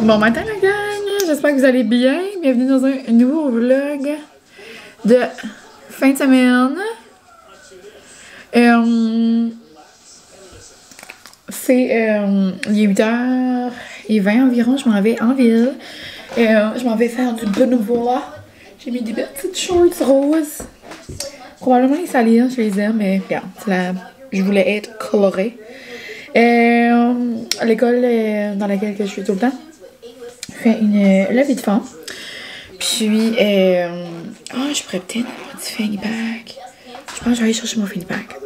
Bon matin la gang, j'espère que vous allez bien. Bienvenue dans un nouveau vlog de fin de semaine. Il est 8h20 environ, je m'en vais en ville. Je m'en vais faire du bénévolat. J'ai mis des petites shorts roses. Probablement les salir, je les aime, mais regarde, je voulais être colorée. L'école dans laquelle je suis tout le temps fait une levée de fonds. Puis, je pourrais peut-être avoir du fanny pack. Je pense que je vais aller chercher mon fanny pack.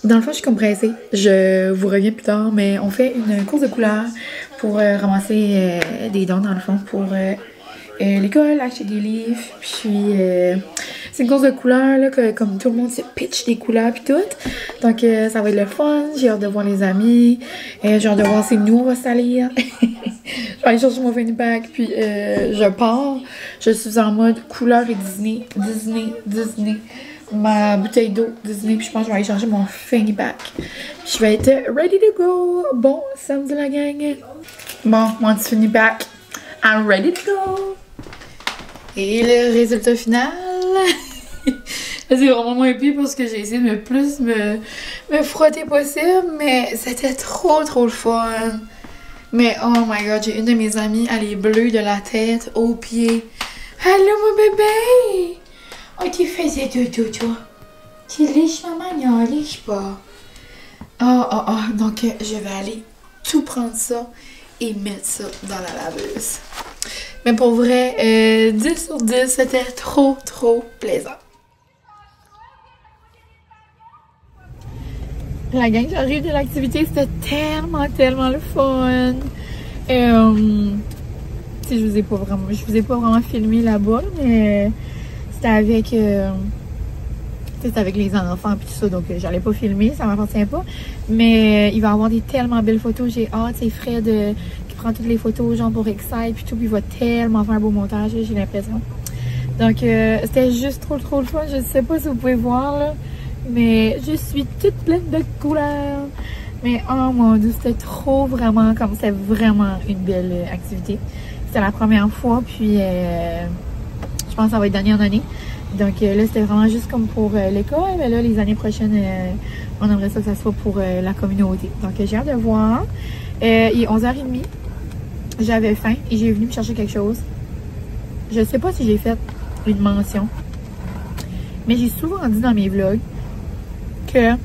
Dans le fond, je suis comme pressée. Je vous reviens plus tard, mais on fait une course de couleurs pour ramasser des dons, dans le fond, pour l'école, acheter des livres. Puis, c'est une course de couleurs, là, que comme tout le monde se pitch des couleurs puis tout. Donc, ça va être le fun. J'ai hâte de voir les amis. J'ai hâte de voir si nous, on va salir. Je vais aller chercher mon fanny pack, puis je pars. Je suis en mode couleur et Disney. Ma bouteille d'eau Disney, puis je pense que je vais aller chercher mon fanny pack. Je vais être ready to go. Bon samedi la gang. Bon, mon petit fanny pack. I'm ready to go. Et le résultat final. C'est vraiment moins pire parce que j'ai essayé de me frotter possible, mais c'était trop le fun. Mais oh my god, j'ai une de mes amies, elle est bleue de la tête aux pieds. Allô mon bébé! Oh, tu faisais dodo toi. Tu liches maman? Non, liche pas. Donc je vais aller tout prendre ça et mettre ça dans la laveuse. Mais pour vrai, 10 sur 10, c'était trop plaisant. La gang, j'arrive de l'activité, c'était tellement le fun. Je vous ai pas vraiment filmé là-bas, mais c'était avec les enfants et tout ça, donc j'allais pas filmer, ça m'appartient pas. Mais il va y avoir des tellement belles photos, j'ai hâte. C'est Fred qui prend toutes les photos, genre pour Excite puis tout, puis il va tellement faire un beau montage, j'ai l'impression. Donc c'était juste trop le fun. Je sais pas si vous pouvez voir là, mais je suis toute pleine de couleurs. Mais oh mon dieu, c'était c'était vraiment une belle activité. C'était la première fois, puis je pense que ça va être d'année en année. Donc là, c'était vraiment juste comme pour l'école, mais là, les années prochaines, on aimerait ça que ça soit pour la communauté. Donc j'ai hâte de voir. Il est 11h30, j'avais faim et j'ai venu me chercher quelque chose. Je sais pas si j'ai fait une mention, mais j'ai souvent dit dans mes vlogs que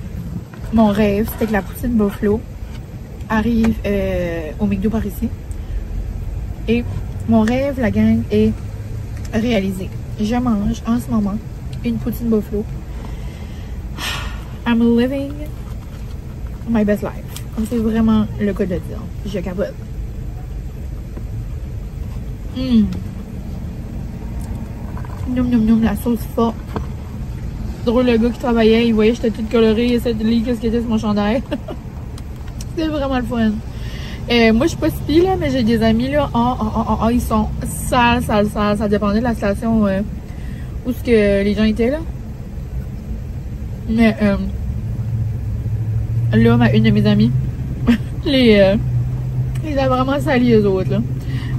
mon rêve, c'était que la poutine Buffalo arrive au McDo par ici. Et mon rêve, la gang, est réalisé. Je mange en ce moment une poutine Buffalo. I'm living my best life. Comme c'est vraiment le cas de le dire. Je capote. Noum, la sauce forte. Drôle, le gars qui travaillait, il voyait que j'étais toute colorée, il essayait de lire qu'est-ce qu'il était sur mon chandail. C'était vraiment le fun. Moi, je suis pas si pire, là, mais j'ai des amis, là, ils sont sales. Ça dépendait de la station où ce que les gens étaient, là. Mais, là, une de mes amies, les a vraiment salis, les autres, là.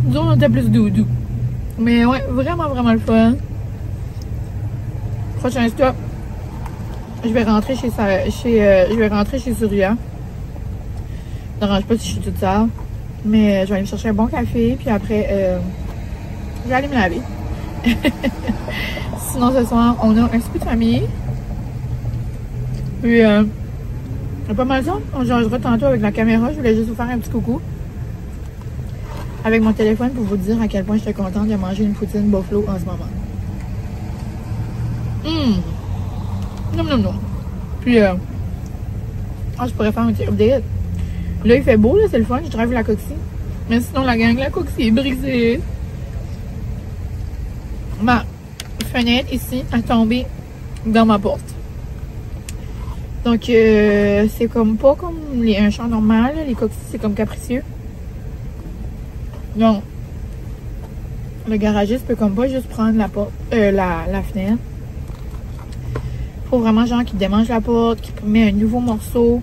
Nous autres, on était plus doudou. Mais ouais, vraiment le fun. Prochain stop, je vais rentrer chez Surya. Ça ne dérange pas si je suis toute seule. Mais je vais aller me chercher un bon café. Puis après, je vais aller me laver. Sinon, ce soir, on a un souper de famille. Puis, pas mal ça. On changera tantôt avec la caméra. Je voulais juste vous faire un petit coucou. Avec mon téléphone pour vous dire à quel point j'étais contente de manger une poutine Buffalo en ce moment. Non. Puis, je pourrais faire un petit update. Là, il fait beau, là, c'est le fun, je drive la coxie. Mais sinon, la gang, la coxie est brisée. Ma fenêtre, ici, a tombé dans ma porte. Donc, c'est comme pas comme un champ normal, là. Les coxis, c'est comme capricieux. Non. Le garagiste peut comme pas juste prendre la porte, la fenêtre. Faut vraiment, genre, qu'il démange la porte, qu'il met un nouveau morceau.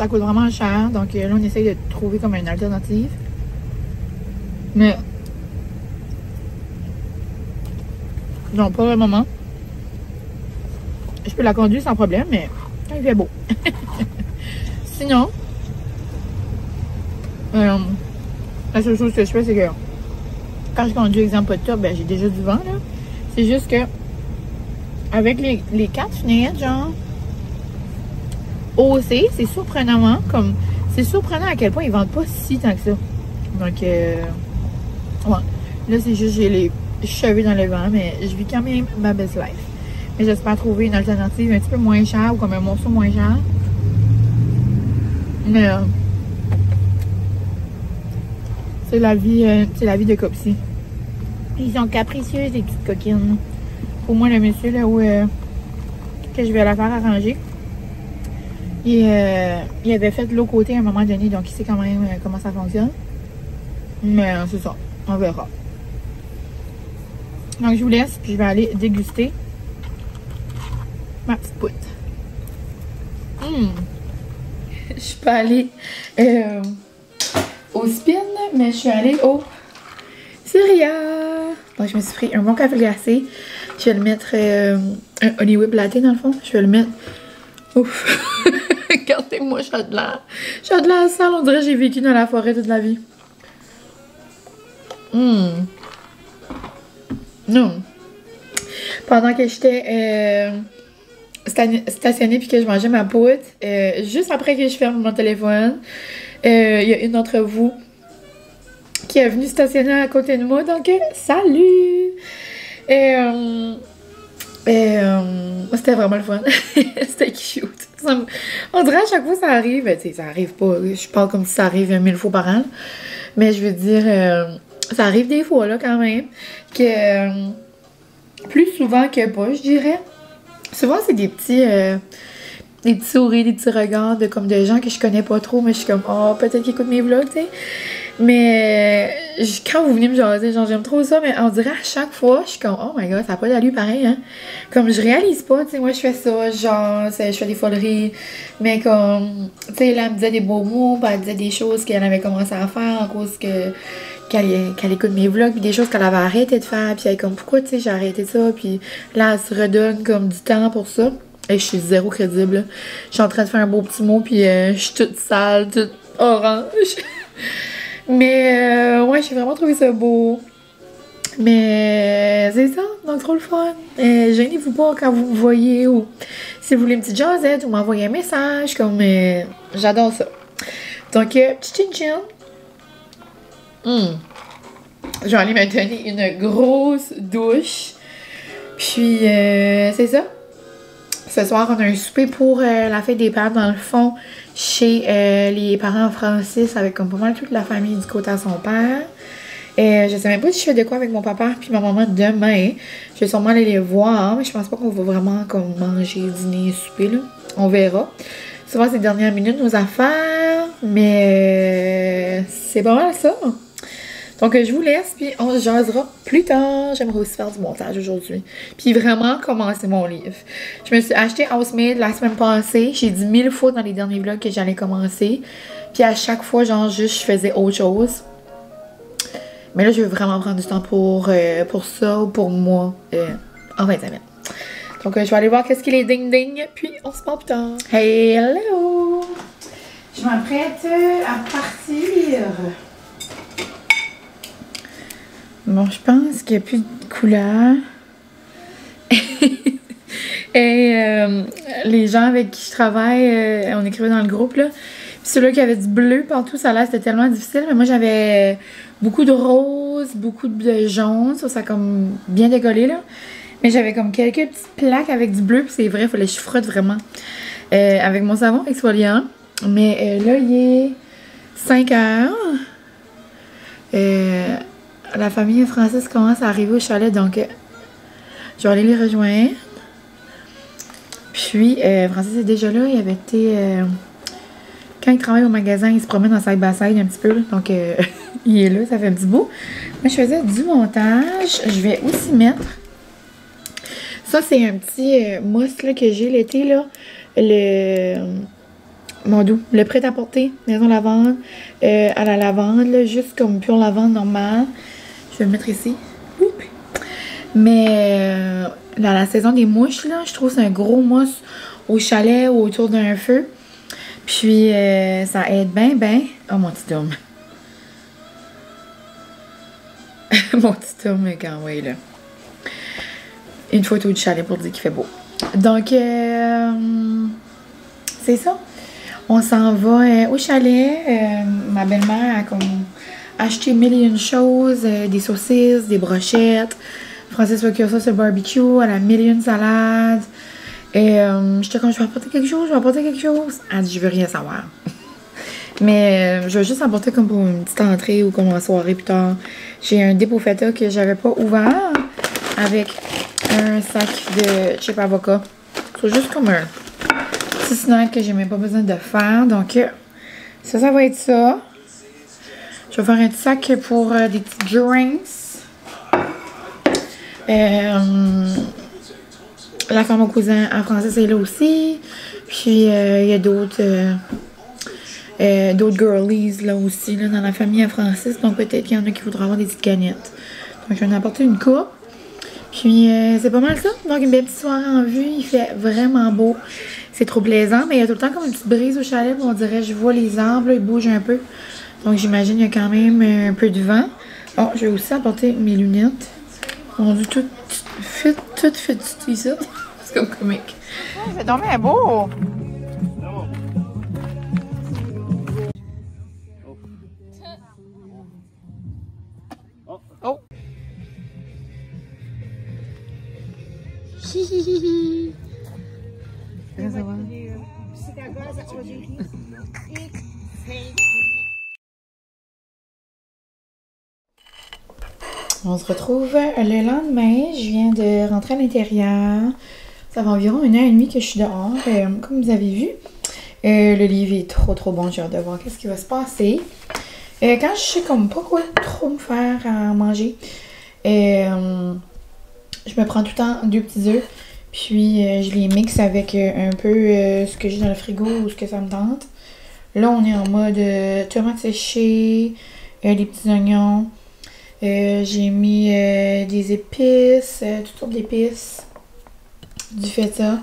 Ça coûte vraiment cher, donc là on essaye de trouver comme une alternative. Mais non, pas le moment. Je peux la conduire sans problème, mais il fait beau. Sinon, la seule chose que je fais, c'est que quand je conduis, exemple, pas de top, ben j'ai déjà du vent, là. C'est juste que avec les 4 fenêtres, genre haussées, c'est surprenamment comme... C'est surprenant à quel point ils vendent pas si tant que ça. Donc, ouais. Là, c'est juste, j'ai les cheveux dans le vent, mais je vis quand même ma best life. Mais j'espère trouver une alternative un petit peu moins chère ou comme un morceau moins cher. Mais c'est la vie de Copsy. Ils sont capricieuses, les petites coquines. Pour moi, le monsieur là où que je vais la faire arranger, il avait fait de l'autre côté à un moment donné, donc il sait quand même comment ça fonctionne. Mais c'est ça, on verra. Donc je vous laisse, puis je vais aller déguster ma petite poutre. Je suis pas allée au spin, mais je suis allée au Syria. Donc je me suis pris un bon café glacé. Je vais le mettre un honey whip latte dans le fond. Je vais le mettre. Ouf! Regardez-moi, j'ai de l'air sale. On dirait que j'ai vécu dans la forêt toute la vie. Non. Pendant que j'étais stationnée puis que je mangeais ma poutre, juste après que je ferme mon téléphone, il y a une d'entre vous qui est venue stationner à côté de moi. Donc, salut! C'était vraiment le fun. C'était cute. On dirait à chaque fois que ça arrive, tu sais, ça arrive pas. Je parle comme si ça arrive 1000 fois par an. Mais je veux dire, ça arrive des fois, là, quand même. Que plus souvent que pas, je dirais. Souvent, c'est des petits souris, des petits regards comme de gens que je connais pas trop, mais je suis comme, oh, peut-être qu'ils écoutent mes vlogs, tu sais. Mais quand vous venez me jaser, genre j'aime trop ça, mais on dirait à chaque fois, je suis comme, oh my god, ça n'a pas d'allure pareil, hein. Comme je réalise pas, tu sais, moi je fais ça, genre, je fais des foleries, mais comme, tu sais, là, elle me disait des beaux mots, puis elle disait des choses qu'elle avait commencé à faire en cause qu'elle écoute mes vlogs, puis des choses qu'elle avait arrêté de faire, puis elle est comme, pourquoi, tu sais, j'ai arrêté ça, puis là, elle se redonne comme du temps pour ça. Et je suis zéro crédible, là. Je suis en train de faire un beau petit mot, puis je suis toute sale, toute orange. Mais ouais, j'ai vraiment trouvé ça beau. Mais c'est ça, donc trop le fun. Gênez-vous pas quand vous me voyez ou si vous voulez une petite jasette ou m'envoyer un message, comme j'adore ça. Donc, petit chin-chin. Je vais aller me donner une grosse douche. Puis, c'est ça. Ce soir, on a un souper pour la fête des pères, dans le fond, chez les parents Francis, avec comme pas mal toute la famille du côté à son père. Je sais même pas si je fais de quoi avec mon papa puis ma maman demain. Je vais sûrement aller les voir, mais je pense pas qu'on va vraiment comme manger, dîner, souper, là. On verra. Souvent, c'est les dernières minutes, nos affaires, mais c'est pas mal ça. Donc, je vous laisse, puis on se jasera plus tard. J'aimerais aussi faire du montage aujourd'hui. Puis vraiment commencer mon livre. Je me suis acheté Housemaid la semaine passée. J'ai dit 1000 fois dans les derniers vlogs que j'allais commencer. Puis à chaque fois, genre, juste, je faisais autre chose. Mais là, je veux vraiment prendre du temps pour ça ou pour moi en fin de semaine. Donc, je vais aller voir qu'est-ce qu'il est ding-ding. Puis, on se parle plus tard. Hey, hello! Je m'apprête à partir. Bon, je pense qu'il n'y a plus de couleur. Et les gens avec qui je travaille, on écrivait dans le groupe, là. Puis ceux-là qui avaient du bleu partout, ça là, c'était tellement difficile. Mais moi, j'avais beaucoup de rose, beaucoup de jaune. Ça a comme bien décollé, là. Mais j'avais comme quelques petites plaques avec du bleu. Puis c'est vrai, il fallait que je frotte vraiment avec mon savon exfoliant. Mais là, il est 5 heures. La famille Francis commence à arriver au chalet, donc je vais aller les rejoindre. Puis, Francis est déjà là. Il avait été... quand il travaille au magasin, il se promène en side-by-side un petit peu. Là, donc, il est là, ça fait un petit bout. Moi, je faisais du montage. Je vais aussi mettre... Ça, c'est un petit mousse là, que j'ai l'été, là. mon doux, le prêt-à-porter, maison lavande, à la lavande, là, juste comme pure lavande normale. Je vais le mettre ici. Oups. Mais dans la saison des mouches, là, je trouve que c'est un gros mousse au chalet ou autour d'un feu. Puis ça aide bien. Oh mon petit homme. Mon petit homme quand ouais là. Une photo du chalet pour dire qu'il fait beau. Donc c'est ça. On s'en va au chalet. Ma belle-mère a comme acheté mille et une choses, des saucisses, des brochettes. Francis va cuire ça sur le barbecue, elle a mille et une salades. Et j'étais comme, je vais apporter quelque chose. Elle dit, je veux rien savoir. Mais je vais juste apporter comme pour une petite entrée ou comme en soirée plus tard. J'ai un dépôt feta que j'avais pas ouvert avec un sac de chip avocat. C'est juste comme un petit snack que j'ai même pas besoin de faire. Donc ça va être ça. Je vais faire un petit sac pour des petits drinks. La femme au cousin en français est là aussi. Puis il y a d'autres girlies là aussi là, dans la famille à Francis. Donc peut-être qu'il y en a qui voudraient avoir des petites gagnettes. Donc je vais en apporter une coupe. Puis c'est pas mal ça. Donc une belle petite soirée en vue. Il fait vraiment beau. C'est trop plaisant. Mais il y a tout le temps comme une petite brise au chalet. On dirait je vois les arbres. Là, ils bougent un peu. Donc j'imagine qu'il y a quand même un peu de vent. Oh, je vais aussi apporter mes lunettes. On dit tout fit ça. C'est comme comique. Oh, c'est dommage beau! Oh! Hihihihi! On se retrouve le lendemain. Je viens de rentrer à l'intérieur. Ça fait environ 1h30 que je suis dehors. Comme vous avez vu, le livre est trop bon. J'ai hâte de voir qu'est-ce qui va se passer. Quand je sais comme pas quoi trop me faire à manger, je me prends tout le temps 2 petits œufs. Puis je les mixe avec un peu ce que j'ai dans le frigo ou ce que ça me tente. Là, on est en mode tomates séchées, des petits oignons. J'ai mis des épices, toutes sortes d'épices, du feta.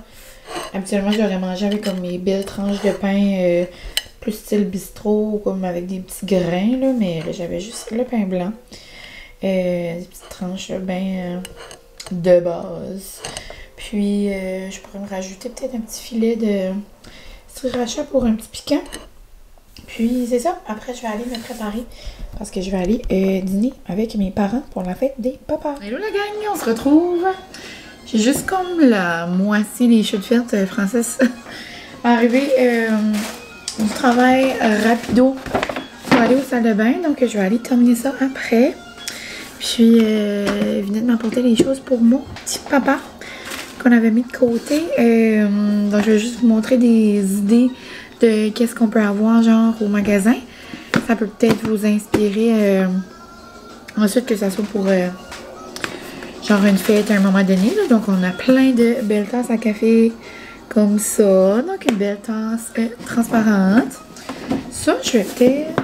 Habituellement, je l'aurais mangé avec comme mes belles tranches de pain plus style bistrot, comme avec des petits grains, là, mais j'avais juste le pain blanc. Des petites tranches bien de base. Puis, je pourrais me rajouter peut-être un petit filet de sriracha pour un petit piquant. Puis, c'est ça. Après, je vais aller me préparer parce que je vais aller dîner avec mes parents pour la fête des papas. Hello la gang, on se retrouve. J'ai juste comme la moitié des cheveux de fête, Francis, arrivé du travail rapido pour aller aux salles de bain. Donc, je vais aller terminer ça après. Puis, il venait de m'apporter les choses pour mon petit papa qu'on avait mis de côté. Donc, je vais juste vous montrer des idées de qu'est-ce qu'on peut avoir, genre, au magasin. Ça peut peut-être vous inspirer ensuite que ça soit pour genre une fête à un moment donné. Là. Donc, on a plein de belles tasses à café comme ça. Donc, une belle tasse transparente. Ça, je vais peut-être...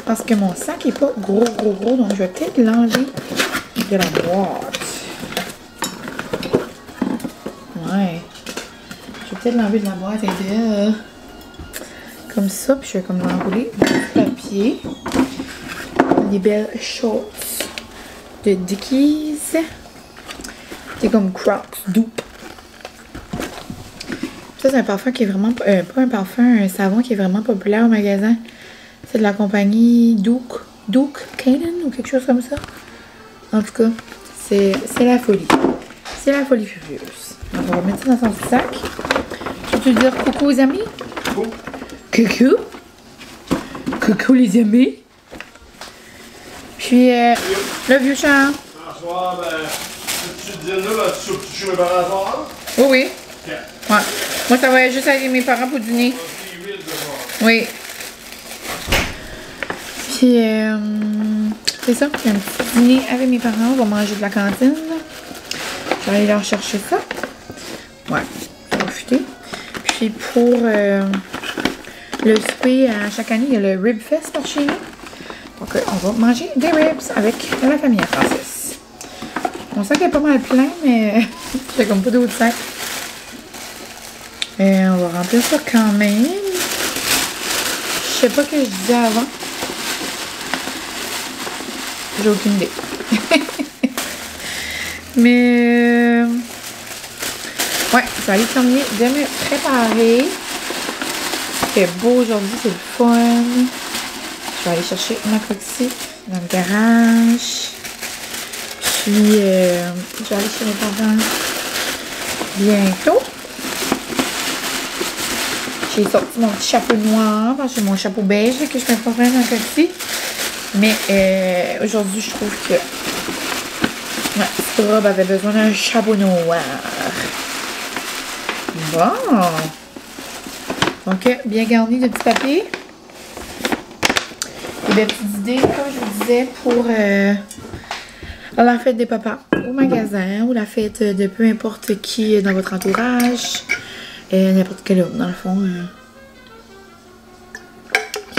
Parce que mon sac est pas gros. Donc, je vais peut-être l'enlever de la boîte. Ouais. Je vais peut-être l'enlever de la boîte et de... comme ça. Puis, je vais comme l'enrouler du papier. Des belles shorts de Dickies. C'est comme Crocs Dupe. Ça, c'est un parfum qui est vraiment... pas un parfum, un savon qui est vraiment populaire au magasin. C'est de la compagnie Duke Canaan ou quelque chose comme ça. En tout cas, c'est la folie. C'est la folie furieuse. Donc, on va mettre ça dans son petit sac. Tu veux dire coucou aux amis? Coucou. Coucou les amis. Puis, le vieux Charles. Bonsoir, tu te dis là, tu chez mes parents soir? Oui, oui. Okay. Ouais. Moi, ça va juste avec mes parents pour dîner. Oui. Puis, c'est ça. J'ai un petit dîner avec mes parents. On va manger de la cantine. Je vais aller leur chercher ça. Ouais. Profiter. Puis pour le souper, à chaque année, il y a le Rib Fest par chez nous. Donc, on va manger des ribs avec la famille Francis. Mon sac est pas mal plein, mais j'ai comme pas d'autre sac. Et on va remplir ça quand même. Je sais pas ce que je disais avant. J'ai aucune idée. Mais ouais, ça va aller terminer de me préparer. Il fait beau aujourd'hui, c'est le fun. Je vais aller chercher ma coxie dans le garage. Puis je vais aller chez mes parents bientôt. J'ai sorti mon petit chapeau noir parce que j'ai mon chapeau beige que je mets pas vraiment dans le coxie. Mais aujourd'hui, je trouve que ouais, cette robe avait besoin d'un chapeau noir. Bon. Donc, bien garni de petits papiers. Et des petites idées, comme je vous disais, pour la fête des papas au magasin ou la fête de peu importe qui dans votre entourage. N'importe quelle autre, dans le fond.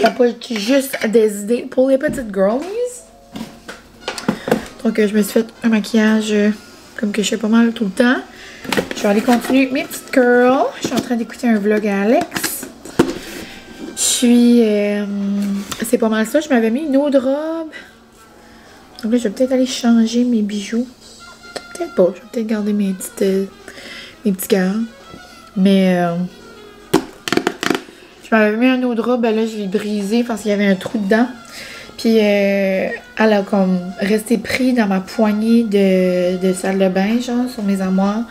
Ça peut être juste des idées pour les petites girlies. Donc, je me suis fait un maquillage comme que je fais pas mal tout le temps. Je vais aller continuer mes petites curls. Je suis en train d'écouter un vlog à Alex. C'est pas mal ça. Je m'avais mis une autre robe. Donc là, je vais peut-être aller changer mes bijoux. Peut-être pas. Je vais peut-être garder mes petits cœurs. Mais je m'avais mis un autre robe, ben là je l'ai brisé parce qu'il y avait un trou dedans. Puis elle a comme resté pris dans ma poignée de salle de bain, genre sur mes armoires.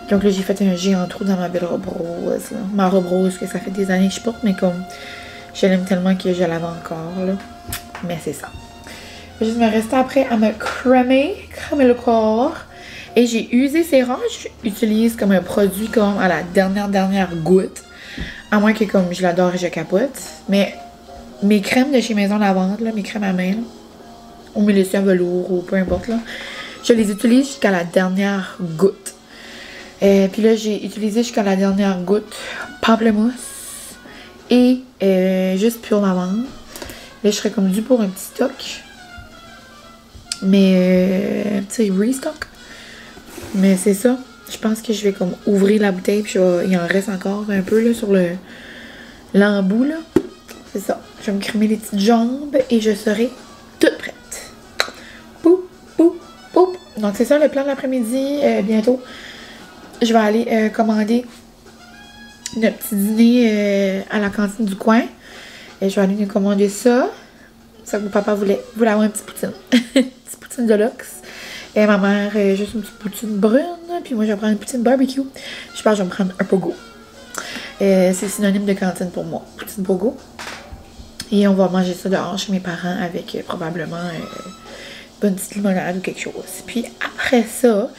Donc là j'ai fait un géant trou dans ma belle robe rose. Là. Ma robe rose que ça fait des années que je porte, mais comme je l'aime tellement que je l'avais encore là. Mais c'est ça. Je vais juste me rester après à me cramer le corps. Et j'ai usé sérum, j'utilise comme un produit comme à la dernière goutte. À moins que comme je l'adore et je capote. Mais mes crèmes de chez Maison Lavande, là, mes crèmes à main, là, ou mes lessives à velours, ou peu importe, là, je les utilise jusqu'à la dernière goutte. Puis là, j'ai utilisé jusqu'à la dernière goutte pamplemousse et juste pure lavande. Là, je serais comme due pour un petit stock. Mais, tu sais, restock. Mais c'est ça. Je pense que je vais comme ouvrir la bouteille. Puis il en reste encore un peu là sur l'embout là. C'est ça. Je vais me cremer les petites jambes et je serai toute prête. Poup, poup, poup. Donc c'est ça le plan de l'après-midi. Bientôt, je vais aller commander notre petit dîner à la cantine du coin. Et je vais aller nous commander ça. Ça que mon papa voulait avoir une petite poutine. Une petite poutine de luxe. Et ma mère, juste une petite poutine brune. Puis moi, je vais prendre une poutine barbecue. Je pense que je vais me prendre un pogo. C'est synonyme de cantine pour moi. Poutine pogo. Et on va manger ça dehors chez mes parents avec probablement une bonne petite limonade ou quelque chose. Puis après ça,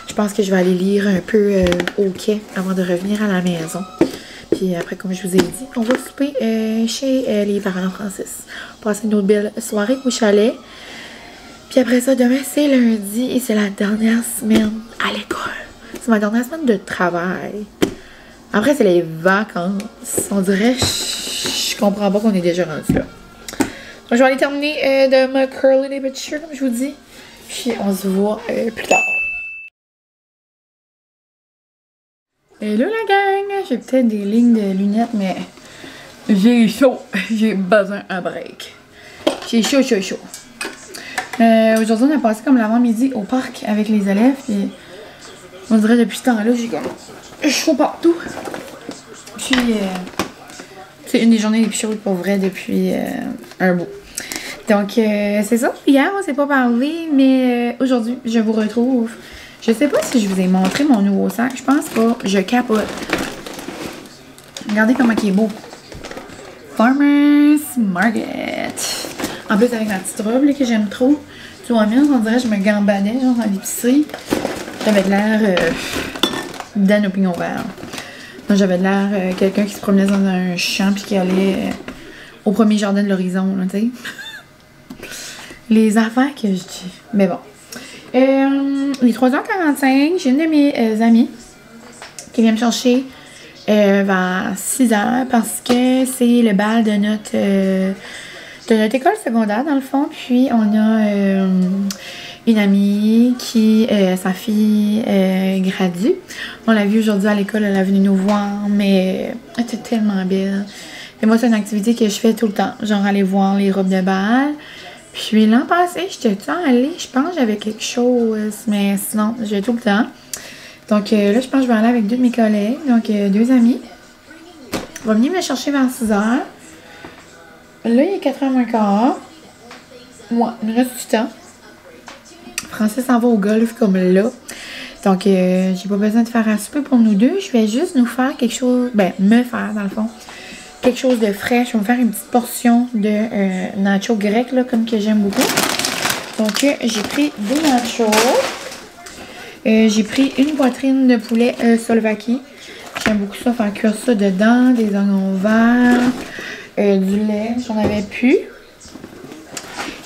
je pense que je vais aller lire un peu au quai avant de revenir à la maison. Puis après, comme je vous ai dit, on va souper chez les parents Francis. Passer une autre belle soirée au chalet. Puis après ça, demain, c'est lundi et c'est la dernière semaine à l'école. C'est ma dernière semaine de travail. Après, c'est les vacances. On dirait, je comprends pas qu'on est déjà rendu là. Donc, je vais aller terminer de me curler les petits cheveux, comme je vous dis. Puis on se voit plus tard. Et là, la gang, j'ai peut-être des lignes de lunettes, mais j'ai chaud. J'ai besoin d'un break. J'ai chaud. Aujourd'hui, on a passé comme l'avant-midi au parc avec les élèves. Puis on dirait depuis ce temps-là, j'ai comme chaud partout. Puis c'est une des journées les plus chaudes pour vrai depuis un bout. Donc c'est ça. Hier, on s'est pas parlé, mais aujourd'hui, je vous retrouve. Je sais pas si je vous ai montré mon nouveau sac. Je pense pas. Je capote. Regardez comment il est beau. Farmers Market. En plus, avec ma petite robe là, que j'aime trop. Tu vois bien, on dirait que je me gambadais genre dans l'épicerie. J'avais de l'air Dan au pignon vert. Donc j'avais de l'air quelqu'un qui se promenait dans un champ puis qui allait au premier jardin de l'horizon, tu sais. Les affaires que je dis. Mais bon. Il est 3h45. J'ai une de mes amies qui vient me chercher vers 6 h parce que c'est le bal de notre école secondaire dans le fond. Puis on a une amie qui, sa fille gradue. On l'a vue aujourd'hui à l'école, elle est venue nous voir, mais elle était tellement belle. Et moi, c'est une activité que je fais tout le temps, genre aller voir les robes de bal. Puis l'an passé, j'étais tout le temps allée, je pense que j'avais quelque chose, mais sinon, j'ai tout le temps. Donc là, je pense que je vais aller avec 2 de mes collègues, donc 2 amis. On va venir me chercher vers 6 h. Là, il est 4 h moins quart. Moi, il me reste du temps. Francis s'en va au golf comme là. Donc, j'ai pas besoin de faire un souper pour nous deux. Je vais juste nous faire quelque chose, me faire dans le fond, quelque chose de frais. Je vais me faire une petite portion de nachos grecs, là, comme que j'aime beaucoup. Donc, j'ai pris des nachos. J'ai pris une poitrine de poulet Slovaquie. J'aime beaucoup ça, faire cuire ça dedans, des oignons verts, du lait, j'en avais plus.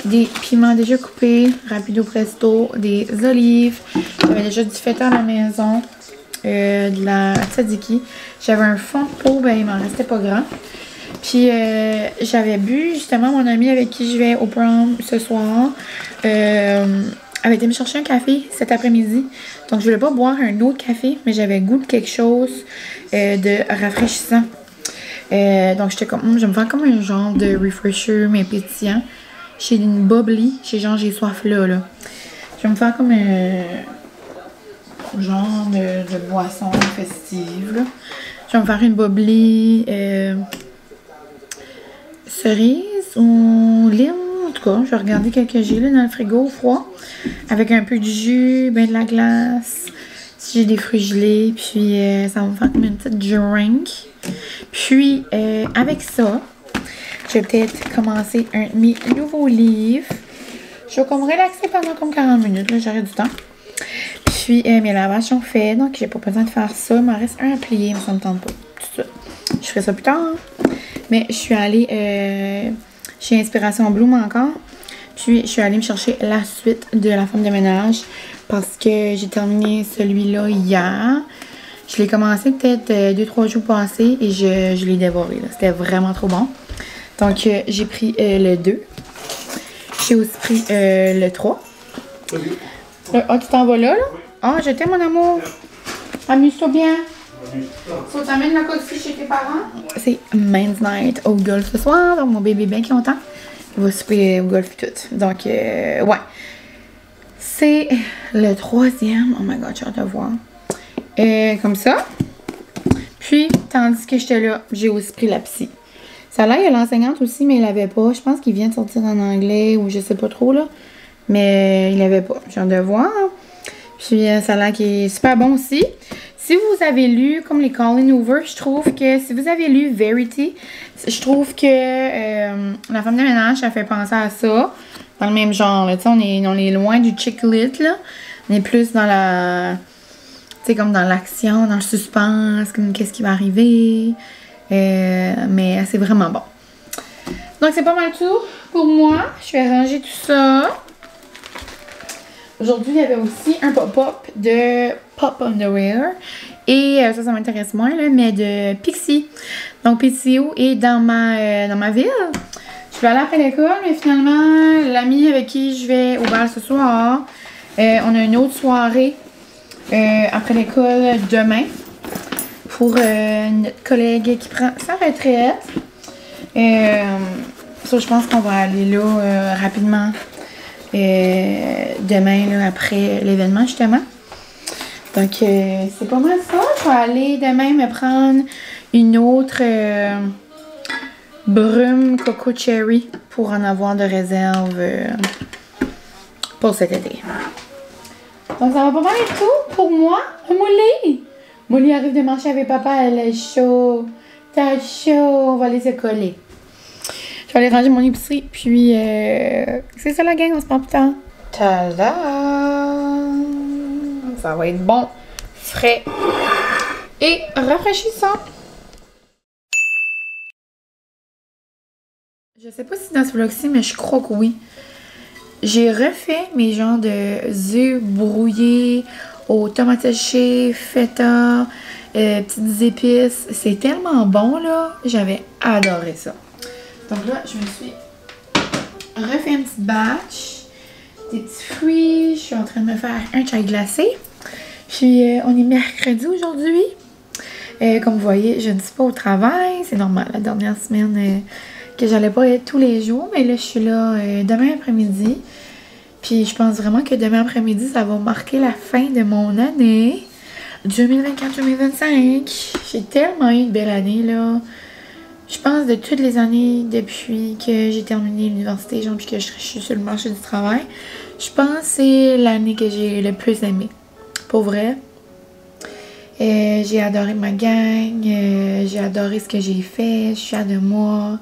Des piments déjà coupés, rapido presto, des olives. J'avais déjà du feta à la maison, de la tzatziki. J'avais un fond de peau, il m'en restait pas grand. Puis j'avais bu, justement, mon ami avec qui je vais au prom ce soir, avait été me chercher un café cet après-midi. Donc je voulais pas boire un autre café, mais j'avais goût de quelque chose de rafraîchissant. Donc j'étais comme, je vais me faire comme un genre de refresher, mais pétillant. J'ai une bubbly, j'ai soif là. Je vais me faire comme un genre de boisson festive, là. Je vais me faire une bubbly cerise ou lime, en tout cas. Je vais regarder quel que j'ai là dans le frigo froid. Avec un peu de jus, de la glace. Si j'ai des fruits gelés, puis ça va me faire comme une petite drink. Puis avec ça, je vais peut-être commencer un de mes nouveaux livres. Je vais comme relaxer pendant comme 40 minutes, là, j'aurai du temps. Puis mes lavages sont faits, donc j'ai pas besoin de faire ça. Il m'en reste un à plier, mais ça me tente pas. Tout ça. Je ferai ça plus tard. Hein. Mais je suis allée chez Inspiration Bloom encore. Puis je suis allée me chercher la suite de La Femme de ménage parce que j'ai terminé celui-là hier. Je l'ai commencé peut-être 2-3 jours passés et je l'ai dévoré. C'était vraiment trop bon. Donc j'ai pris le 2. J'ai aussi pris le 3. Ah, tu t'en vas là? Ah, je t'aime mon amour. Amuse-toi bien. Faut t'amener la code chez tes parents? C'est Men's Night au golf ce soir. Donc mon bébé est bien content. Il va souper au golf et tout. Donc, ouais. C'est le 3e. Oh my god, j'ai hâte de voir. Comme ça. Puis, tandis que j'étais là, j'ai aussi pris la psy. Ça a l'air, il y a l'enseignante aussi, mais il l'avait pas. Je pense qu'il vient de sortir en anglais ou je sais pas trop, là. Mais il l'avait pas. J'ai hâte de voir. Puis, ça a l'air qu'il est super bon aussi. Si vous avez lu, comme les Colleen Hoover, je trouve que si vous avez lu Verity, je trouve que La Femme de ménage, ça fait penser à ça. Dans le même genre, là. Tu sais, on est loin du chick lit, là. On est plus dans la... Tu sais, comme dans l'action, dans le suspense, comme qu'est-ce qui va arriver. Mais c'est vraiment bon. Donc, c'est pas mal tout pour moi. Je vais ranger tout ça. Aujourd'hui, il y avait aussi un pop-up de Pop Underwear. Et ça m'intéresse moins, là, mais de Pixie. Donc, Pixie est dans ma ville. Je vais aller après l'école, mais finalement, l'ami avec qui je vais au bal ce soir, on a une autre soirée après l'école demain pour notre collègue qui prend sa retraite. Ça, je pense qu'on va aller là rapidement demain, là, après l'événement, justement. Donc, c'est pas mal ça. Je vais aller demain me prendre une autre brume Coco Cherry pour en avoir de réserve pour cet été. Donc, ça va pas mal être tout pour moi. Molly! Molly arrive de marcher avec papa, elle est chaud. T'as chaud, on va aller se coller. Je vais aller ranger mon épicerie, puis c'est ça la gang, on se parle plus tard. Tada! Ça va être bon, frais et rafraîchissant. Je sais pas si dans ce vlog-ci, mais je crois que oui. J'ai refait mes genres de œufs brouillés aux tomates séchées, feta, petites épices. C'est tellement bon, là. J'avais adoré ça. Donc là, je me suis refait une petite batch. Des petits fruits. Je suis en train de me faire un chai glacé. Puis, on est mercredi aujourd'hui. Comme vous voyez, je ne suis pas au travail. C'est normal, la dernière semaine que j'allais pas être tous les jours. Mais là, je suis là demain après-midi. Puis, je pense vraiment que demain après-midi, ça va marquer la fin de mon année 2024-2025. J'ai tellement eu une belle année, là. Je pense de toutes les années depuis que j'ai terminé l'université, genre, puis que je suis sur le marché du travail, je pense que c'est l'année que j'ai le plus aimé. Pour vrai. J'ai adoré ma gang, j'ai adoré ce que j'ai fait, je suis fière de moi,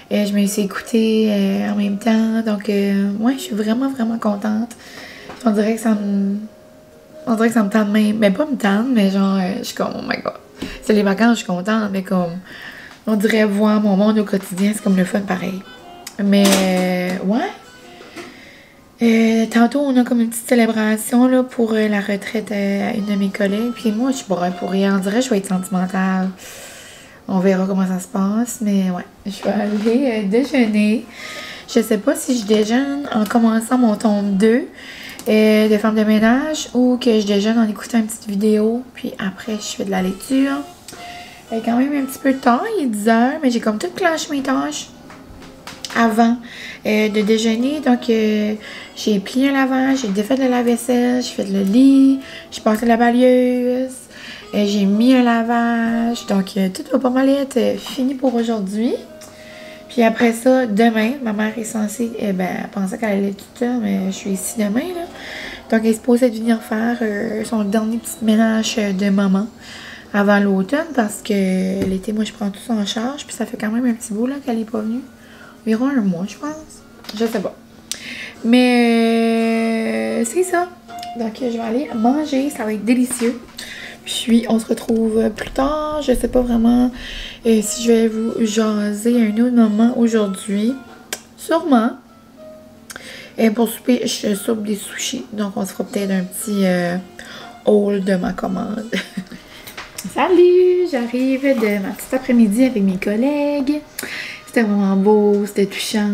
je me suis écoutée en même temps, donc ouais, je suis vraiment contente. On dirait que ça me tente même, mais pas me tente, mais genre, je suis comme, oh my god, c'est les vacances, je suis contente, mais comme, on dirait voir mon monde au quotidien, c'est comme le fun pareil. Mais ouais. Tantôt, on a comme une petite célébration là, pour la retraite à une de mes collègues. Puis moi, je suis pas pour rien. On dirait que je vais être sentimentale. On verra comment ça se passe. Mais ouais, je vais aller déjeuner. Je sais pas si je déjeune en commençant mon tome 2 de femme de ménage ou que je déjeune en écoutant une petite vidéo. Puis après, je fais de la lecture. Il y a quand même un petit peu de temps. Il est 10 h, mais j'ai comme tout clenché mes tâches avant de déjeuner. Donc, j'ai plié un lavage, j'ai défait le lave-vaisselle, j'ai fait le lit, j'ai passé la balieuse, j'ai mis un lavage. Donc, tout va pas mal être fini pour aujourd'hui. Puis après ça, demain, ma mère est censée, elle pensait qu'elle allait toute seule, mais je suis ici demain, là. Donc, elle est supposée de venir faire son dernier petit ménage de maman avant l'automne parce que l'été, moi, je prends tout ça en charge. Puis ça fait quand même un petit bout, là, qu'elle n'est pas venue. Environ un mois, je pense. Je sais pas. Mais c'est ça. Donc, je vais aller manger. Ça va être délicieux. Puis, on se retrouve plus tard. Je sais pas vraiment si je vais vous jaser à un autre moment aujourd'hui. Sûrement. Et pour souper, je soupe des sushis. Donc, on se fera peut-être un petit haul de ma commande. Salut! J'arrive de ma petite après-midi avec mes collègues. C'était vraiment beau, c'était touchant.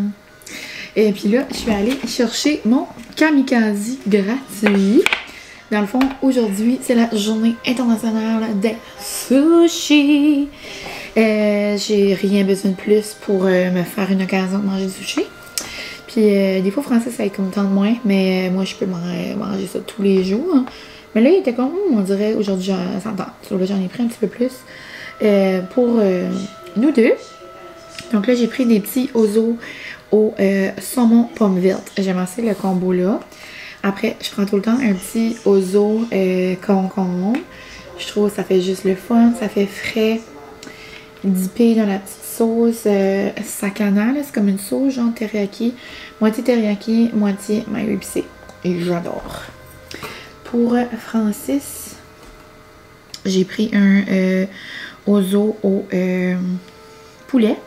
Et puis là, je suis allée chercher mon kamikaze gratuit. Dans le fond, aujourd'hui, c'est la journée internationale des sushis. J'ai rien besoin de plus pour me faire une occasion de manger du sushi. Puis des fois, Francis, ça comme tant de moins, mais moi, je peux manger ça tous les jours. Hein. Mais là, il était comme, on dirait, aujourd'hui, ça tente. Là, j'en ai pris un petit peu plus pour nous deux. Donc là, j'ai pris des petits ozo au saumon pomme verte. J'aime assez le combo là. Après, je prends tout le temps un petit ozo concombre. Je trouve que ça fait juste le fun. Ça fait frais, dippé dans la petite sauce sakana. C'est comme une sauce genre teriyaki. Moitié teriyaki, moitié mayo épicé. Et j'adore. Pour Francis, j'ai pris un ozo au poulet.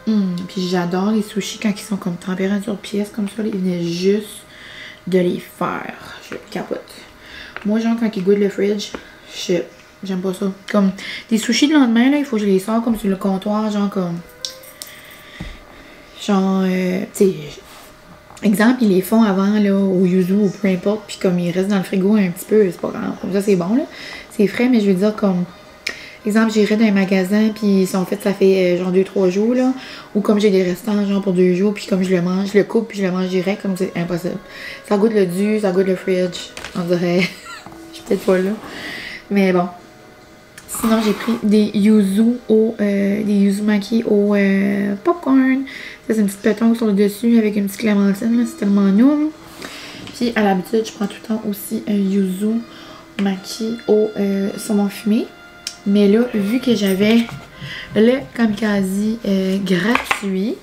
Puis j'adore les sushis quand ils sont comme température pièce comme ça. Il venait juste de les faire. Je capote. Moi, genre, quand ils goûtent le fridge, j'aime pas ça. Comme des sushis le lendemain, là, il faut que je les sors comme sur le comptoir. Genre, comme. Genre, tu sais. Exemple, ils les font avant, là, au yuzu ou peu importe. Puis comme ils restent dans le frigo un petit peu, c'est pas grave. Comme ça, c'est bon, là. C'est frais, mais je veux dire, comme. Exemple, j'irais dans un magasin, puis ils sont faits, ça fait genre 2-3 jours, là. Ou comme j'ai des restants, genre pour 2 jours, puis comme je le mange, je le coupe, puis je le mange direct, comme c'est impossible. Ça goûte le dû, ça goûte le fridge. On dirait. Je suis peut-être pas là. Mais bon. Sinon, j'ai pris des yuzu maki au popcorn. Ça, c'est une petite pétanque sur le dessus avec une petite clémentine, là. C'est tellement noum. Puis, à l'habitude, je prends tout le temps aussi un yuzu maki au saumon fumé. Mais là, vu que j'avais le kamikaze gratuit,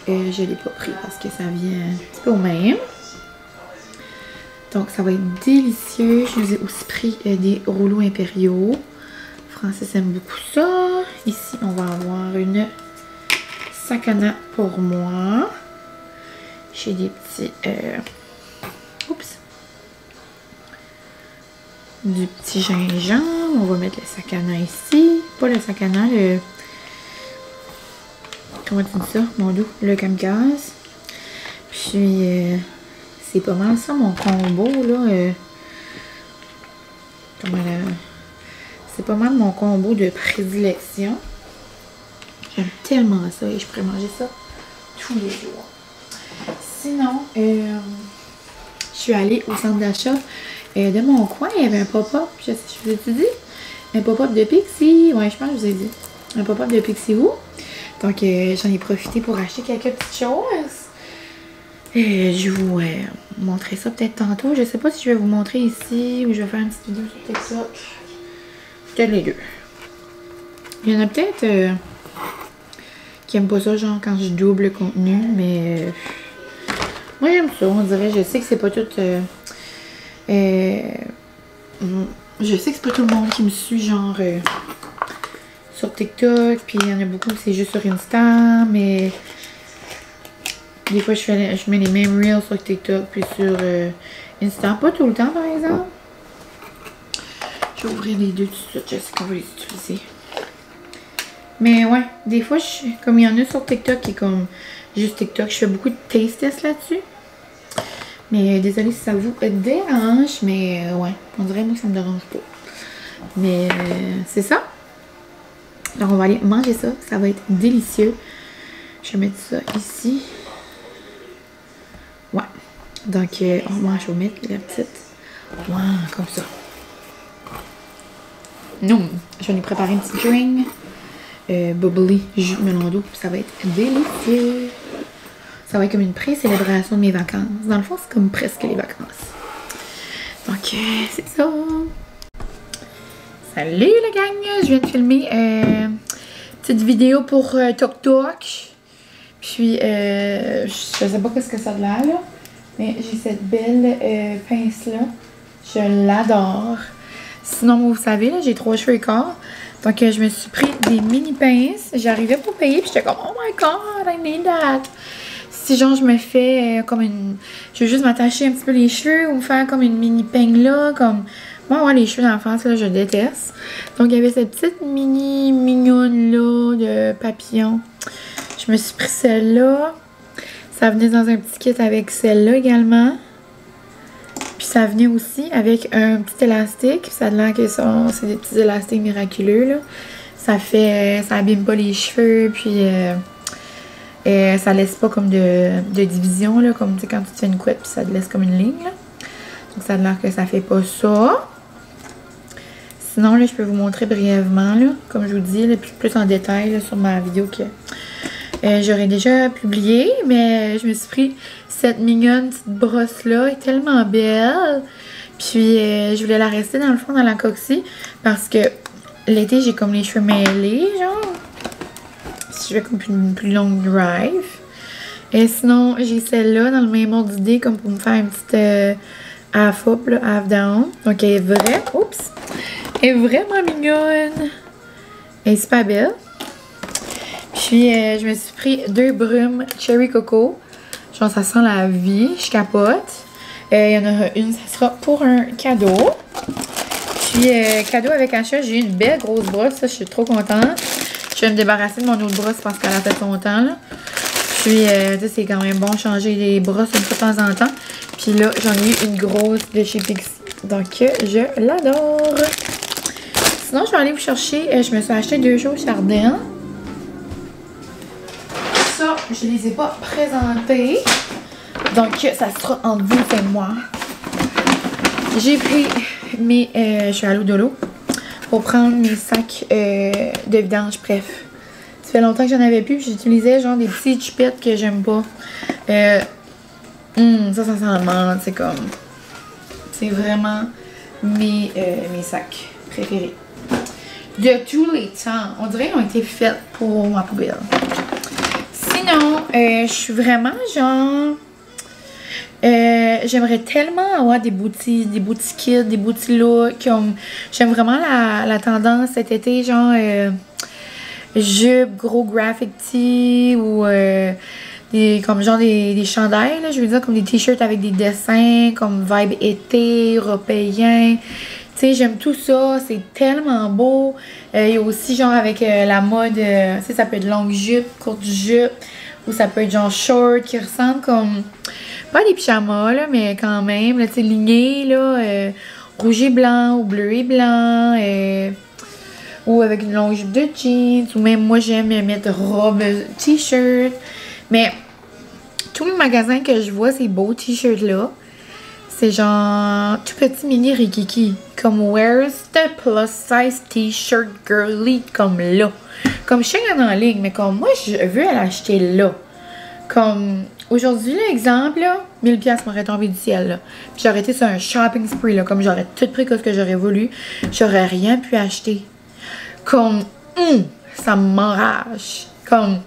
je ne l'ai pas pris parce que ça vient un petit peu au même. Donc, ça va être délicieux. Je vous ai aussi pris des rouleaux impériaux. Francis aime beaucoup ça. Ici, on va avoir une sakana pour moi. J'ai des petits... du petit gingembre. On va mettre le sac à main ici. Pas le sac à main, le... Comment tu dis ça, mon dos? Le kamikaze. Puis, c'est pas mal ça, mon combo, là. C'est pas mal mon combo de prédilection. J'aime tellement ça et je pourrais manger ça tous les jours. Sinon, je suis allée au centre d'achat de mon coin. Il y avait un pop-up, je vous ai dit, un pop-up de Pixie. Ouais, je pense que je vous ai dit. Un pop-up de Pixie Woo. Donc, j'en ai profité pour acheter quelques petites choses. Je vais vous montrer ça peut-être tantôt. Je sais pas si je vais vous montrer ici ou je vais faire une petite vidéo sur TikTok. Peut-être les deux. Il y en a peut-être qui aiment pas ça, genre quand je double le contenu, mais moi j'aime ça, on dirait. Je sais que c'est pas tout. Je sais que c'est pas tout le monde qui me suit, genre sur TikTok, puis il y en a beaucoup c'est juste sur Insta, mais des fois je mets les mêmes reels sur TikTok puis sur Insta, pas tout le temps par exemple. Je vais ouvrir les deux tout de suite, je sais qu'on va les utiliser. Mais ouais, des fois, comme il y en a sur TikTok qui est comme juste TikTok, je fais beaucoup de taste tests là-dessus. Mais désolée si ça vous dérange, mais ouais, on dirait moi que ça me dérange pas. Mais c'est ça. Alors on va aller manger ça, ça va être délicieux. Je vais mettre ça ici. Ouais. Donc on mange au mettre la petite. Ouais, comme ça. Non, je vais nous préparer une petite drink. Bubbly, jus de melon d'eau, ça va être délicieux. Ça va être comme une pré-célébration de mes vacances. Dans le fond, c'est comme presque les vacances. Donc, c'est ça. Salut la gang! Je viens de filmer une petite vidéo pour TikTok. Puis, je sais pas qu'est-ce que ça a de l'air, là. Mais j'ai cette belle pince-là. Je l'adore. Sinon, vous savez, là, j'ai 3 cheveux et quart. Donc, je me suis pris des mini pinces. J'arrivais pour payer, puis j'étais comme, oh my god, I need that. Si, genre, je me fais comme une... Je veux juste m'attacher un petit peu les cheveux ou me faire comme une mini peigne là, comme... Moi, ouais, les cheveux d'enfance, là, je déteste. Donc, il y avait cette petite mini mignonne là, de papillon. Je me suis pris celle-là. Ça venait dans un petit kit avec celle-là également. Puis ça venait aussi avec un petit élastique. Ça a l'air que c'est des petits élastiques miraculeux, là. Ça abîme pas les cheveux, puis ça laisse pas comme de division, là. Comme tu sais, quand tu te fais une couette, puis ça te laisse comme une ligne, là. Donc ça a l'air que ça fait pas ça. Sinon, là, je peux vous montrer brièvement, là. Comme je vous dis, là, plus en détail, là, sur ma vidéo que j'aurais déjà publiée. Mais je me suis pris cette mignonne petite brosse-là, elle est tellement belle. Puis, je voulais la rester dans le fond dans la coxie parce que l'été, j'ai comme les cheveux mêlés, genre. Si je fais comme une plus longue drive. Et sinon, j'ai celle-là dans le même ordre d'idée, comme pour me faire une petite half up, là, half down. Donc, elle est vraiment mignonne. Elle est super belle. Puis, je me suis pris 2 brumes Cherry Coco. Genre, ça sent la vie. Je capote. Il y en aura une, ça sera pour un cadeau. Puis, cadeau avec achat, j'ai eu une belle grosse brosse. Ça, je suis trop contente. Je vais me débarrasser de mon autre brosse parce qu'elle a fait son temps, là. Puis, c'est quand même bon changer les brosses une fois de temps en temps. Puis là, j'en ai eu une grosse de chez Pixie. Donc, je l'adore. Sinon, je vais aller vous chercher. Je me suis acheté 2 choses Chardin. Ça, je les ai pas présentés. Donc, ça sera entre vous et moi. J'ai pris mes... je suis à l'eau de l'eau pour prendre mes sacs de vidange, bref. Ça fait longtemps que j'en avais plus. J'utilisais genre des petits chupettes que j'aime pas. Ça sent la menthe. C'est comme... C'est vraiment mes sacs préférés. De tous les temps. On dirait qu'ils ont été faits pour ma poubelle. Sinon, je suis vraiment genre... j'aimerais tellement avoir des booties kits, des booties looks. J'aime vraiment la tendance cet été, genre jupe, gros graphic tee ou comme genre des chandails, là, je veux dire, comme des t-shirts avec des dessins, comme vibe été, européen. Tu sais, j'aime tout ça. C'est tellement beau. Il y a aussi, genre, avec la mode, tu sais, ça peut être longue jupe, courte jupe, ou ça peut être, genre, short, qui ressemble comme... Pas des pyjamas, là, mais quand même, là, tu sais, ligné, là, rouge et blanc, ou bleu et blanc, ou avec une longue jupe de jeans, ou même, moi, j'aime mettre robe, t-shirt. Mais, tous les magasins que je vois, ces beaux t-shirts-là, c'est genre tout petit mini rikiki. Comme where's the plus size t-shirt girly comme là. Comme je sais qu'il y en a en ligne, mais comme moi je veux aller acheter là. Comme aujourd'hui, l'exemple là, 1000$ m'aurait tombé du ciel là. Puis j'aurais été sur un shopping spree là, comme j'aurais tout pris ce que j'aurais voulu. J'aurais rien pu acheter. Comme ça m'enrage. Comme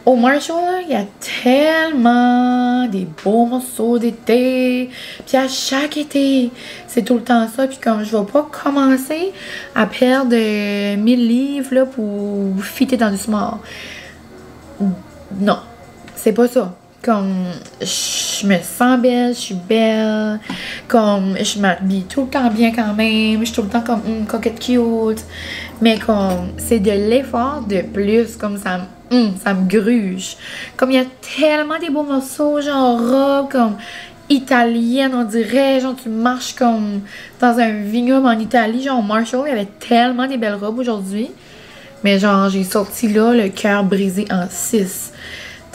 au Marshall, il y a tellement des beaux morceaux d'été. Puis à chaque été, c'est tout le temps ça. Puis comme je vais pas commencer à perdre 1000 livres là, pour fitter dans du smart. Non, c'est pas ça. Comme je me sens belle, je suis belle. Comme je m'habille tout le temps bien quand même. Je suis tout le temps comme coquette cute. Mais comme c'est de l'effort de plus. Comme ça me gruge. Comme il y a tellement des beaux morceaux, genre robe, comme italienne, on dirait. Genre, tu marches comme dans un vignoble en Italie. Genre, Marshall, il y avait tellement des belles robes aujourd'hui. Mais genre, j'ai sorti là le cœur brisé en 6.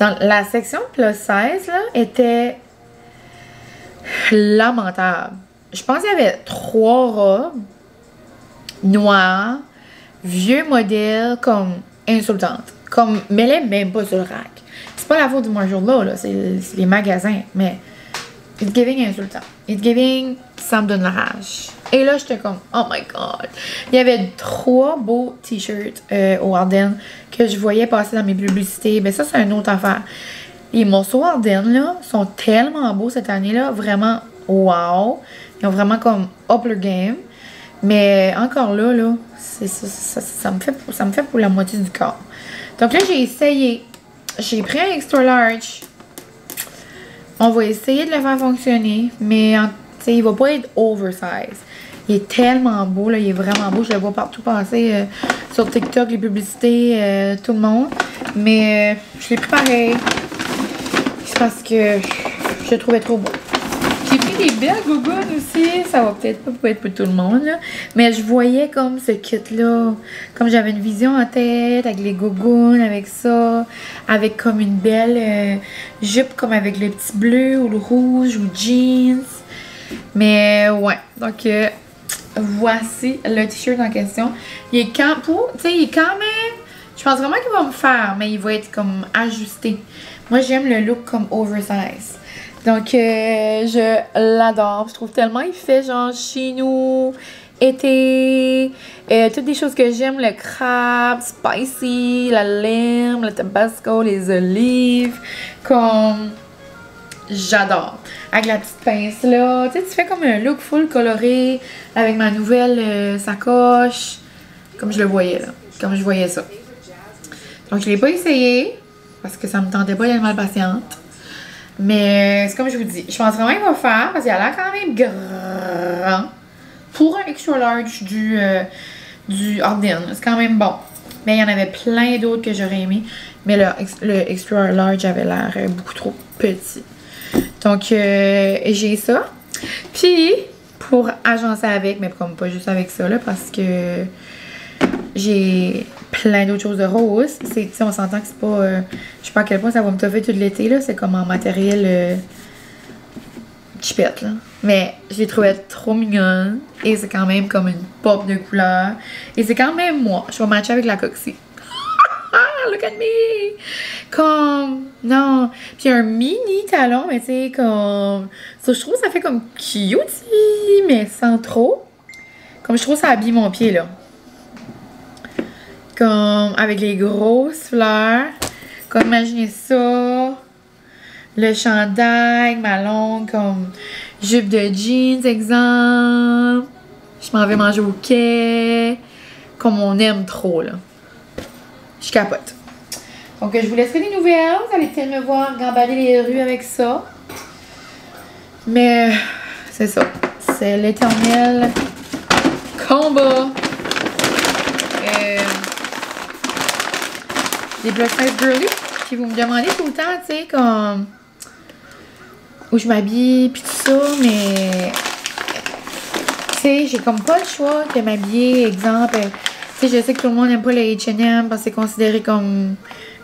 Dans la section plus 16, là, était lamentable. Je pense qu'il y avait 3 robes noires, vieux modèles, comme insultantes. Comme, mets-les même pas sur le rack. C'est pas la faute du Marshall là, c'est les magasins, mais it's giving insultant. It's giving, ça me donne la rage. Et là, j'étais comme, oh my god. Il y avait 3 beaux t-shirts au Ardennes que je voyais passer dans mes publicités. Ben ça, c'est une autre affaire. Les morceaux Ardennes, là, sont tellement beaux cette année-là. Vraiment, wow. Ils ont vraiment comme up leur game. Mais encore là, ça me fait pour la moitié du corps. Donc là, j'ai essayé. J'ai pris un extra large. On va essayer de le faire fonctionner. Mais il va pas être oversize. Il est tellement beau, là. Il est vraiment beau. Je le vois partout passer sur TikTok, les publicités, tout le monde. Mais je l'ai pris pareil. C'est parce que je le trouvais trop beau. J'ai pris des belles gougounes aussi. Ça va peut-être pas être pour tout le monde, là. Mais je voyais comme ce kit-là. Comme j'avais une vision en tête avec les gougounes, avec ça. Avec comme une belle jupe comme avec le petit bleu ou le rouge ou jeans. Mais ouais. Donc voici le t-shirt en question. Il est quand même... Je pense vraiment qu'il va me faire, mais il va être comme ajusté. Moi, j'aime le look comme oversize. Donc, je l'adore. Je trouve tellement il fait genre chez nous, été, toutes des choses que j'aime, le crabe, spicy, la lime, le tabasco, les olives, comme j'adore. Avec la petite pince là, tu sais, tu fais comme un look full coloré avec ma nouvelle sacoche, comme je le voyais là, comme je voyais ça. Donc, je l'ai pas essayé parce que ça me tentait pas d'être mal patiente. Mais c'est comme je vous dis, je pense vraiment qu'il va faire parce qu'il a l'air quand même grand pour un extra large du Ardennes. C'est quand même bon. Mais il y en avait plein d'autres que j'aurais aimé. Mais le extra large avait l'air beaucoup trop petit. Donc j'ai ça. Puis pour agencer avec, mais comme pas juste avec ça là, parce que j'ai plein d'autres choses de rose. On s'entend que c'est pas... je sais pas à quel point ça va me toffer tout l'été, là. C'est comme en matériel chipette, là. Mais je les trouvais trop mignonnes. Et c'est quand même comme une pop de couleur. Et c'est quand même moi. Je vais matcher avec la coxie. Look at me! Comme... Non. Puis un mini talon, mais tu sais, comme... Ça, je trouve que ça fait comme cutie, mais sans trop. Comme je trouve que ça habille mon pied, là. Comme avec les grosses fleurs. Comme imaginez ça. Le chandail, ma longue comme jupe de jeans, exemple. Je m'en vais manger au quai. Comme on aime trop, là. Je capote. Donc, je vous laisserai des nouvelles. Vous allez peut-être me voir gambader les rues avec ça. Mais, c'est ça. C'est l'éternel combat. Des plus size girly. Puis vous me demandez tout le temps, tu sais, comme où je m'habille, puis tout ça, mais tu sais, j'ai comme pas le choix de m'habiller, exemple. Tu sais, je sais que tout le monde n'aime pas le H&M parce que c'est considéré comme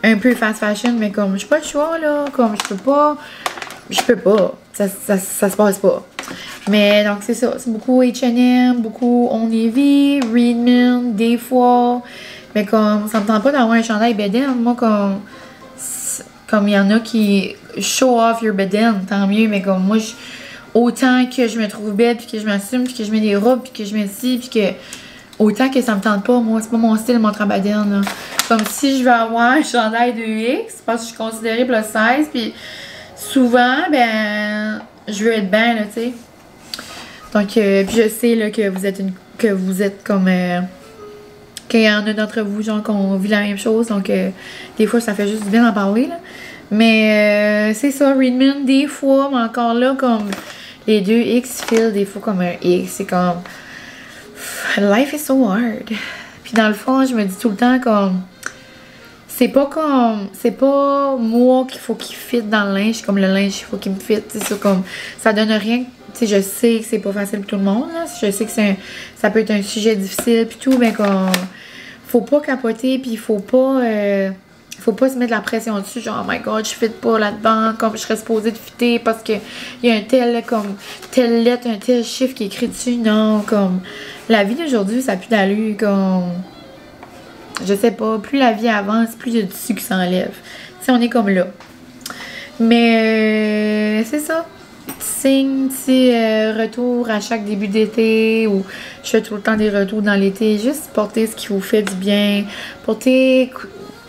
un peu fast fashion, mais comme j'ai pas le choix, là, comme je peux pas, ça se passe pas. Mais donc c'est ça, c'est beaucoup H&M, beaucoup On Navy, Redmond, des fois, mais comme ça me tente pas d'avoir un chandail bedaine, moi comme il y en a qui show off your bedaine, tant mieux, mais comme moi, autant que je me trouve belle, puis que je m'assume, puis que je mets des robes, puis que je mets ci, puis que autant que ça me tente pas, moi, c'est pas mon style, mon bedaine, là. Comme si je veux avoir un chandail de X, parce que je suis considérée plus size, puis souvent, ben, je veux être bien, là, tu sais. Donc, puis je sais, là, que vous êtes comme, qu'il y en a d'entre vous, genre, qu'on vit la même chose, donc, des fois, ça fait juste du bien d'en parler, là. Mais, c'est ça, Redmond, des fois, mais encore là, comme, les deux X feel des fois comme un X, c'est comme, life is so hard. Puis dans le fond, je me dis tout le temps comme, c'est pas moi qu'il faut qu'il fit dans le linge, comme le linge il faut qu'il me fit, c'est ça, comme ça donne rien. Tu sais, je sais que c'est pas facile pour tout le monde, là. Je sais que ça peut être un sujet difficile puis tout, mais comme faut pas capoter, puis faut pas se mettre la pression dessus, genre oh my god, je fit pas là-dedans, comme je serais supposée de fitter parce que il y a un tel lettre, un tel chiffre qui est écrit dessus. Non, comme la vie d'aujourd'hui, ça a plus d'allure, comme je sais pas, plus la vie avance, plus il y a du dessus qui s'enlève. Tu sais, on est comme là. Mais c'est ça. Signe, petit retour à chaque début d'été, ou je fais tout le temps des retours dans l'été. Juste porter ce qui vous fait du bien. Porter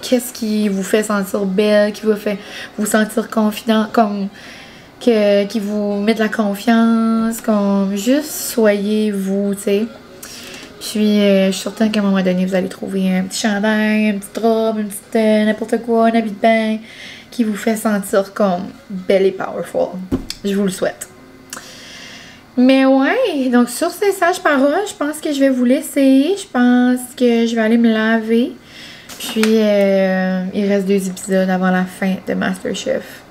qu'est-ce qui vous fait sentir belle, qui vous fait vous sentir confident, comme qui vous met de la confiance, comme juste soyez vous, tu sais. Puis je suis certaine qu'à un moment donné, vous allez trouver un petit chandail, une petite robe, une petite n'importe quoi, un habit de bain qui vous fait sentir comme belle et powerful. Je vous le souhaite. Mais ouais, donc sur ces sages paroles, je pense que je vais vous laisser. Je pense que je vais aller me laver. Puis il reste 2 épisodes avant la fin de MasterChef.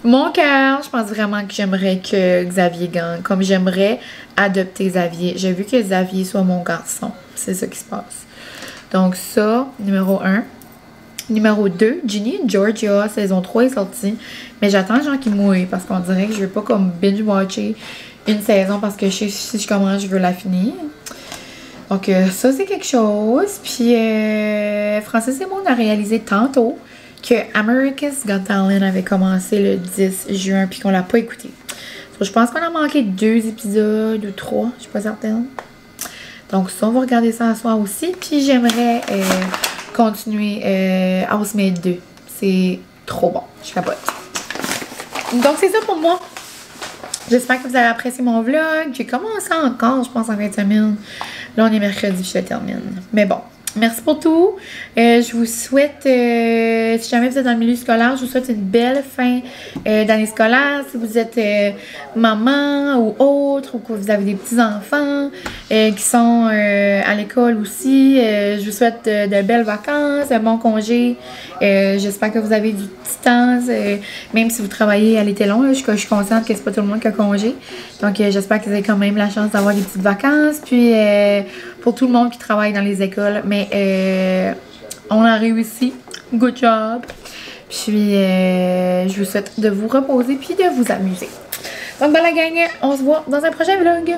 Mon cœur, je pense vraiment que j'aimerais que Xavier gagne. Comme j'aimerais adopter Xavier. J'ai vu que Xavier soit mon garçon. C'est ça qui se passe. Donc ça, numéro 1. Numéro 2, Ginny and Georgia, saison 3 est sortie. Mais j'attends genre qu'il mouille parce qu'on dirait que je veux pas comme binge-watcher une saison parce que si je commence, je veux la finir. Donc ça, c'est quelque chose. Puis Francis et moi, on a réalisé tantôt que America's Got Talent avait commencé le 10 juin puis qu'on l'a pas écouté. Donc, je pense qu'on a manqué 2 épisodes ou 3, je suis pas certaine. Donc ça, on va regarder ça ce soir aussi. Puis j'aimerais continuer Housemaid 2. C'est trop bon, je capote. Donc c'est ça pour moi. J'espère que vous avez apprécié mon vlog. J'ai commencé encore, je pense, en fin de semaine. Là, on est mercredi, je le termine. Mais bon, merci pour tout. Je vous souhaite, si jamais vous êtes dans le milieu scolaire, je vous souhaite une belle fin d'année scolaire. Si vous êtes maman ou autre, ou que vous avez des petits-enfants qui sont à l'école aussi, je vous souhaite de belles vacances, un bon congé. J'espère que vous avez du petit temps, même si vous travaillez à l'été long. Là, je suis consciente que c'est pas tout le monde qui a congé. Donc, j'espère que vous avez quand même la chance d'avoir des petites vacances. Puis, pour tout le monde qui travaille dans les écoles, mais on a réussi. Good job. Puis, je vous souhaite de vous reposer puis de vous amuser. Donc, dans la gang, on se voit dans un prochain vlog.